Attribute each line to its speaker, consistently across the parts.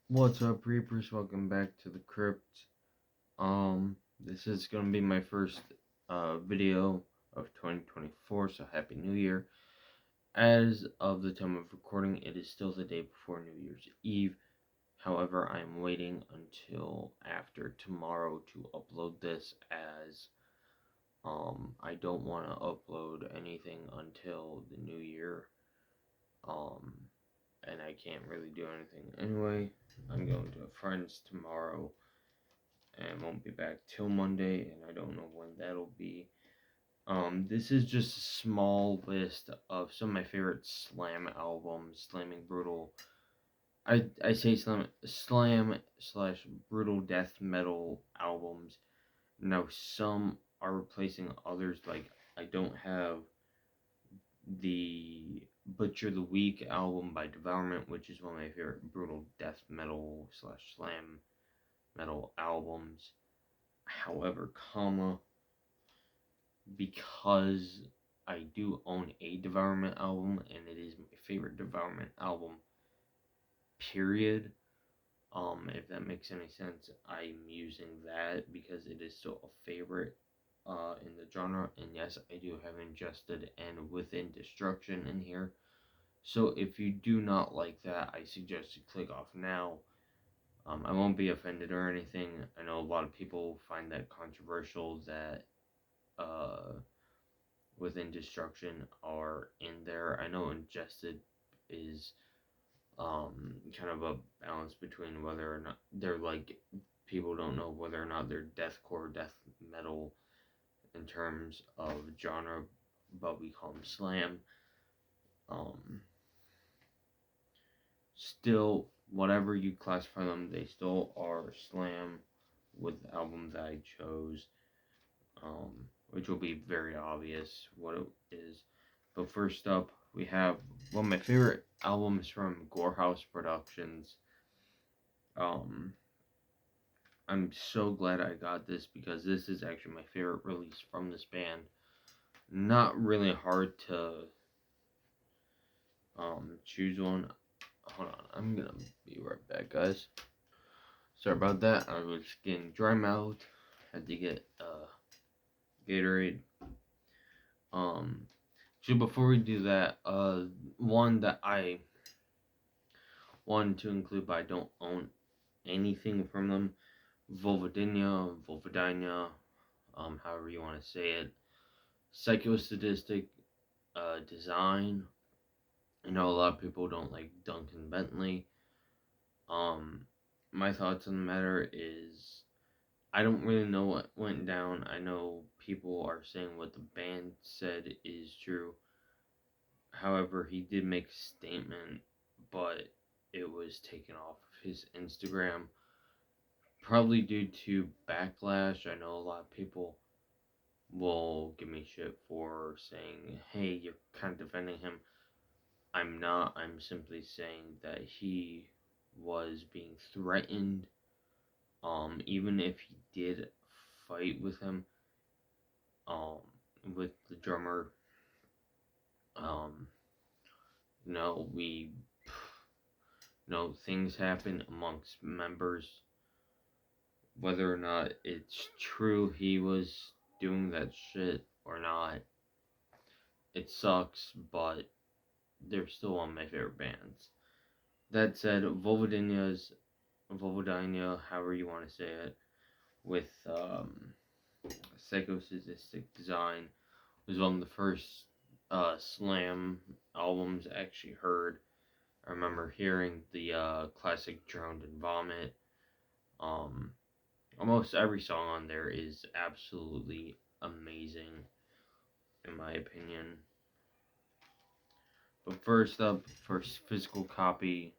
Speaker 1: What's up, Reapers? Welcome back to the crypt. This is gonna be my first video of 2024, so Happy New Year. As of the time of recording, it is still the day before New Year's Eve. However, I am waiting until after tomorrow to upload this, as I don't want to upload anything until the new year. Um, and I can't really do anything anyway. I'm going to a friend's tomorrow and won't be back till Monday, and I don't know when that'll be. This is just a small list of some of my favorite slam albums, slamming brutal. I say slam slash brutal death metal albums. Now some are replacing others. Like I don't have the Butcher the Week album by Devourment, which is one of my favorite brutal death metal slash slam metal albums. However, because I do own a Devourment album and it is my favorite Devourment album, period. If that makes any sense, I'm using that because it is still a favorite in the genre. And yes, I do have Ingested and Within Destruction in here. So if you do not like that, I suggest you click off now. I won't be offended or anything. I know a lot of people find that controversial that uh, Within Destruction are in there. I know Ingested is kind of a balance between whether or not they're like, people don't know whether or not they're deathcore, death metal in terms of genre, but we call them slam. Um, Still, whatever you classify them, they still are slam with the album that I chose, which will be very obvious what it is. But first up, we have one of my favorite albums from Gorehouse Productions. Um, I'm so glad I got this because this is actually my favorite release from this band. Not really hard to choose one. Hold on, I'm gonna be right back, guys. Sorry about that. I was getting dry mouth. Had to get Gatorade. Um, so before we do that, one that I wanted to include, but I don't own anything from them. Vulvodynia, however you want to say it. Psychosadistic design. I know a lot of people don't like Duncan Bentley. Um, my thoughts on the matter is I don't really know what went down. I know people are saying what the band said is true. However, he did make a statement, but it was taken off of his Instagram. Probably due to backlash. I know a lot of people will give me shit for saying, hey, you're kind of defending him. I'm not. I'm simply saying that he was being threatened. Even if he did fight with him, um, with the drummer, um, we, things happen amongst members. Whether or not it's true he was doing that shit or not, it sucks, but they're still one of my favorite bands. That said, Vulvodynia, however you want to say it, with Psychosadistic Design, was one of the first slam albums I actually heard. I remember hearing the classic Drowned in Vomit. Um, Almost every song on there is absolutely amazing, in my opinion. But first up, first physical copy,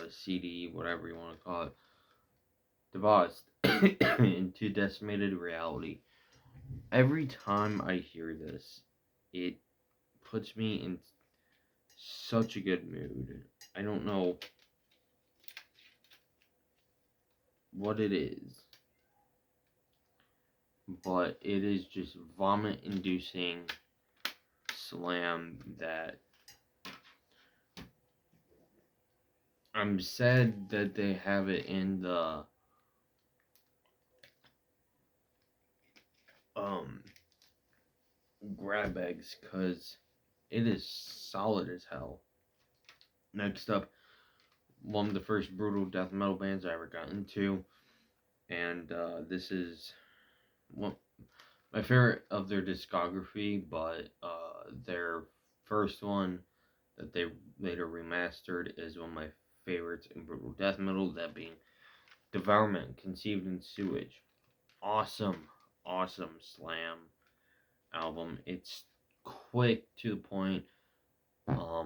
Speaker 1: CD, whatever you want to call it, Devised into Decimated Reality. Every time I hear this, it puts me in such a good mood. I don't know what it is, but it is just vomit inducing slam that I'm sad that they have it in the um grab bags because it is solid as hell. Next up, one of the first brutal death metal bands I ever got into, and this is one my favorite of their discography, but their first one that they later remastered is one of my favorites in brutal death metal, that being Devourment, Conceived in Sewage. Awesome, awesome slam album. It's quick to the point. A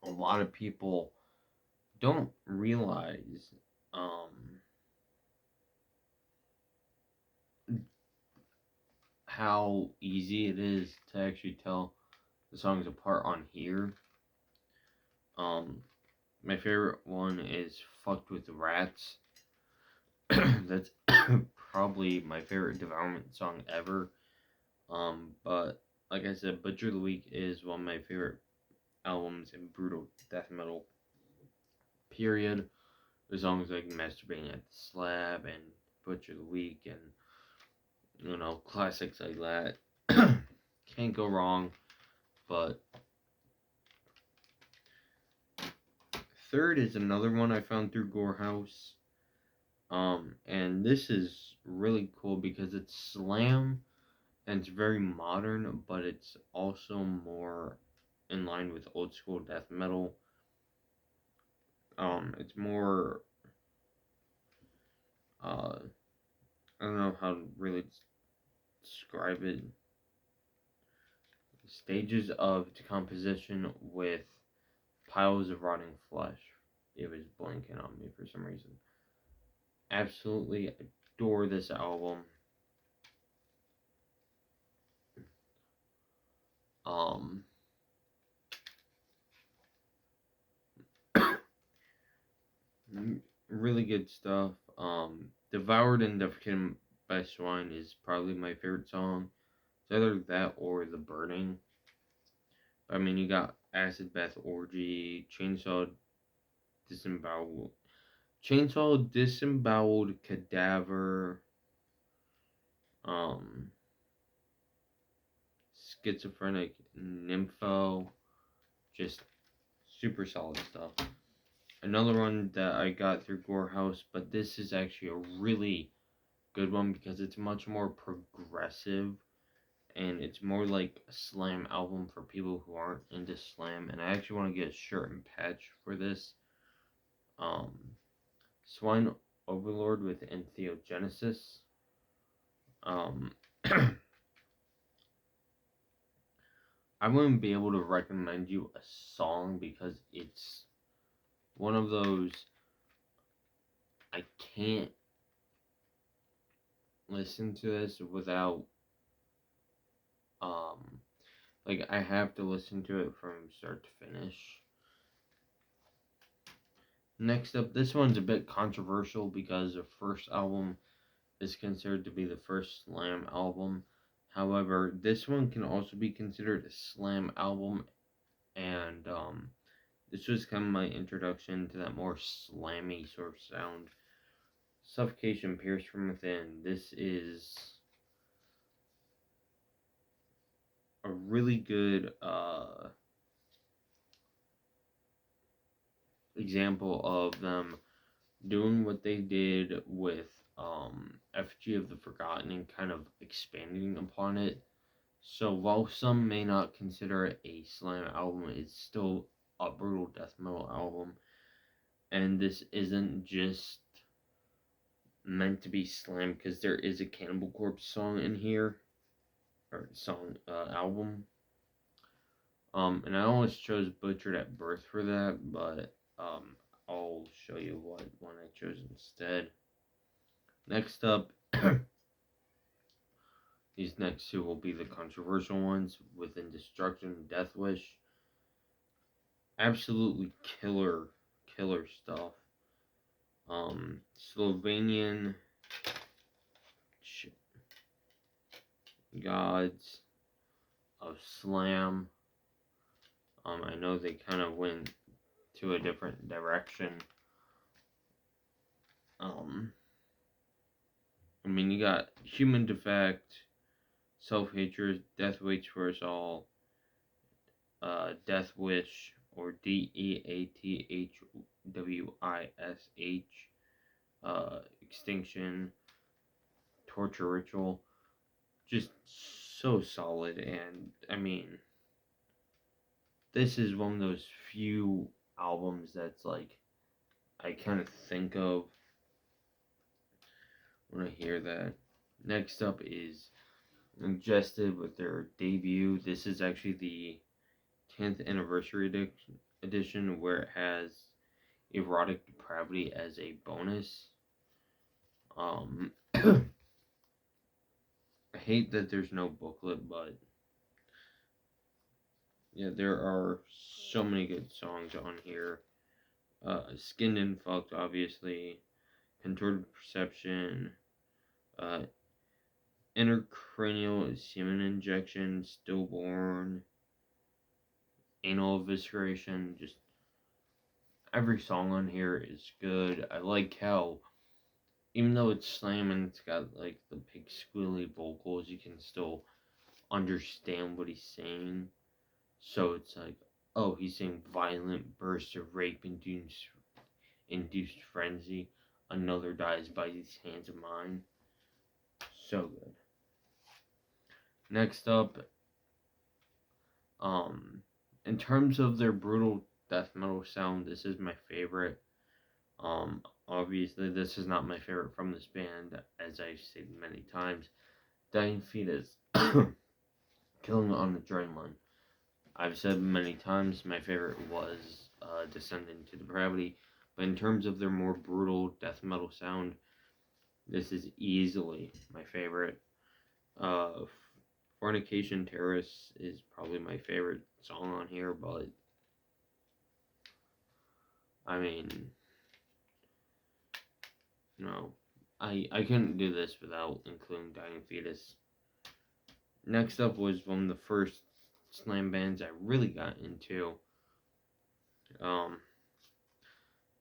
Speaker 1: lot of people don't realize how easy it is to actually tell the songs apart on here. Um, my favorite one is "Fucked with Rats." That's probably my favorite Devourment song ever. But like I said, Butcher of the Week is one of my favorite albums in brutal death metal. Period. The songs like "Masturbating at the Slab" and "Butcher of the Week" and classics like that. Can't go wrong. But third is another one I found through Gorehouse. And this is really cool because it's slam and it's very modern, but it's also more in line with old school death metal. It's more I don't know how to really describe it. Stages of decomposition with piles of rotting flesh. It was blanking on me for some reason. Absolutely adore this album. Really good stuff. Devoured and Defecated by Swine is probably my favorite song. It's either that or The Burning. I mean, you got Acid Bath Orgy, Disemboweled, Chainsaw Disemboweled Cadaver, um, Schizophrenic Nympho, just super solid stuff. Another one that I got through Gorehouse, but this is actually a really good one because it's much more progressive and it's more like a slam album for people who aren't into slam. And I actually want to get a shirt and patch for this. Um, Swine Overlord with Entheogenesis. I wouldn't be able to recommend you a song because it's one of those I can't listen to this without like I have to listen to it from start to finish. Next up, this one's a bit controversial because the first album is considered to be the first slam album. However, this one can also be considered a slam album, and this was kind of my introduction to that more slammy sort of sound. Suffocation Pierced from Within. This is a really good example of them doing what they did with Effigy of the Forgotten and kind of expanding upon it. So while some may not consider it a slam album, it's still a brutal death metal album. And this isn't just meant to be slam because there is a Cannibal Corpse song in here, or album. And I almost chose Butchered at Birth for that, but I'll show you what one I chose instead. Next up, these next two will be the controversial ones. Within Destruction, Death Wish. Absolutely killer stuff. Slovenian Gods of Slam. I know they kind of went to a different direction. I mean, you got Human Defect, Self-Hatred, Death Waits for Us All, Death Wish, or DEATHWISH, Extinction, Torture Ritual. Just so solid, and I mean, this is one of those few albums that's like, I kind of think of when I hear that. Next up is Ingested with their debut. This is actually the 10th anniversary edition where it has Erotic Depravity as a bonus. I hate that there's no booklet, but yeah, there are so many good songs on here. Skinned and Fucked, obviously. Contorted Perception. Intracranial Semen Injection. Stillborn. Anal Evisceration. Just every song on here is good. I like how, even though it's slam and it's got like the big squealy vocals, you can still understand what he's saying. So it's like, oh, he's saying violent burst of rape induced frenzy. Another dies by these hands of mine. So good. Next up, in terms of their brutal death metal sound, this is my favorite. Obviously, this is not my favorite from this band, as I've said many times. Dying Fetus, Killing on Adrenaline. I've said many times my favorite was Descend into Depravity, but in terms of their more brutal death metal sound, this is easily my favorite. Fornication Terrorists is probably my favorite song on here, but I mean, no, I couldn't do this without including Dying Fetus. Next up was one of the first slam bands I really got into.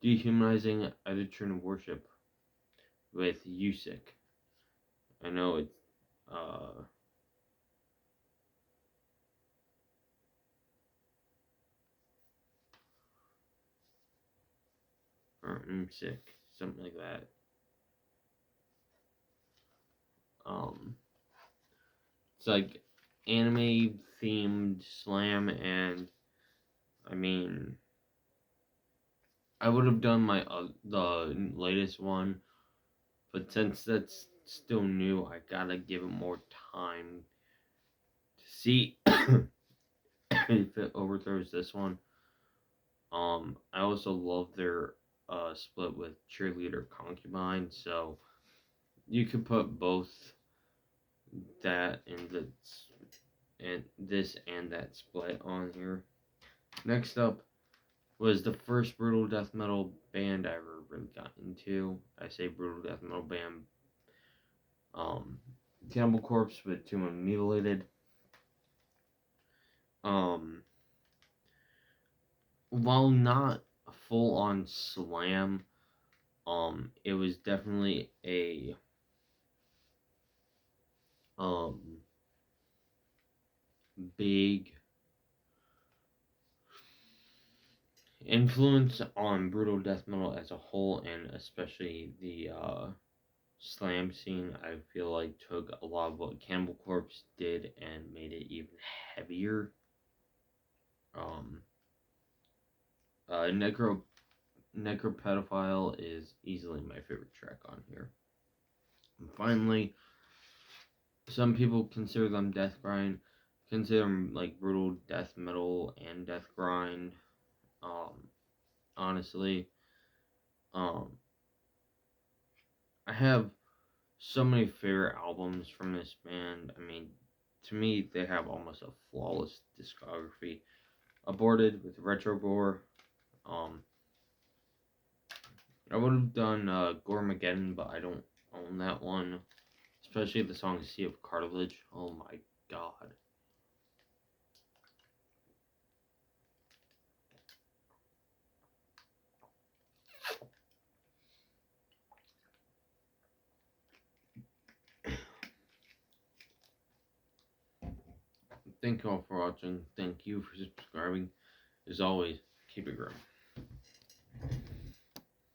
Speaker 1: Dehumanizing Idolatrine Worship with Usik. I know it's or sick, something like that. It's like anime themed slam, and I mean, I would have done my the latest one, but since that's still new, I gotta give it more time to see if it overthrows this one. I also love their split with Cheerleader Concubine, so you could put both that and this and that split on here. Next up was the first brutal death metal band I ever really got into. I say brutal death metal band. Cannibal Corpse with Tomb of Mutilated. While not a full on slam, it was definitely a big influence on brutal death metal as a whole, and especially the slam scene. I feel like took a lot of what Cannibal Corpse did and made it even heavier. Necropedophile is easily my favorite track on here. And finally, some people consider them death grind, consider them like brutal death metal and death grind. Honestly, I have so many favorite albums from this band. I mean, to me, they have almost a flawless discography. Aborted with Retrogore. I would have done Goremageddon, but I don't own that one. Especially the song Sea of Cartilage. Oh my god. Thank you all for watching. Thank you for subscribing. As always, keep it growing.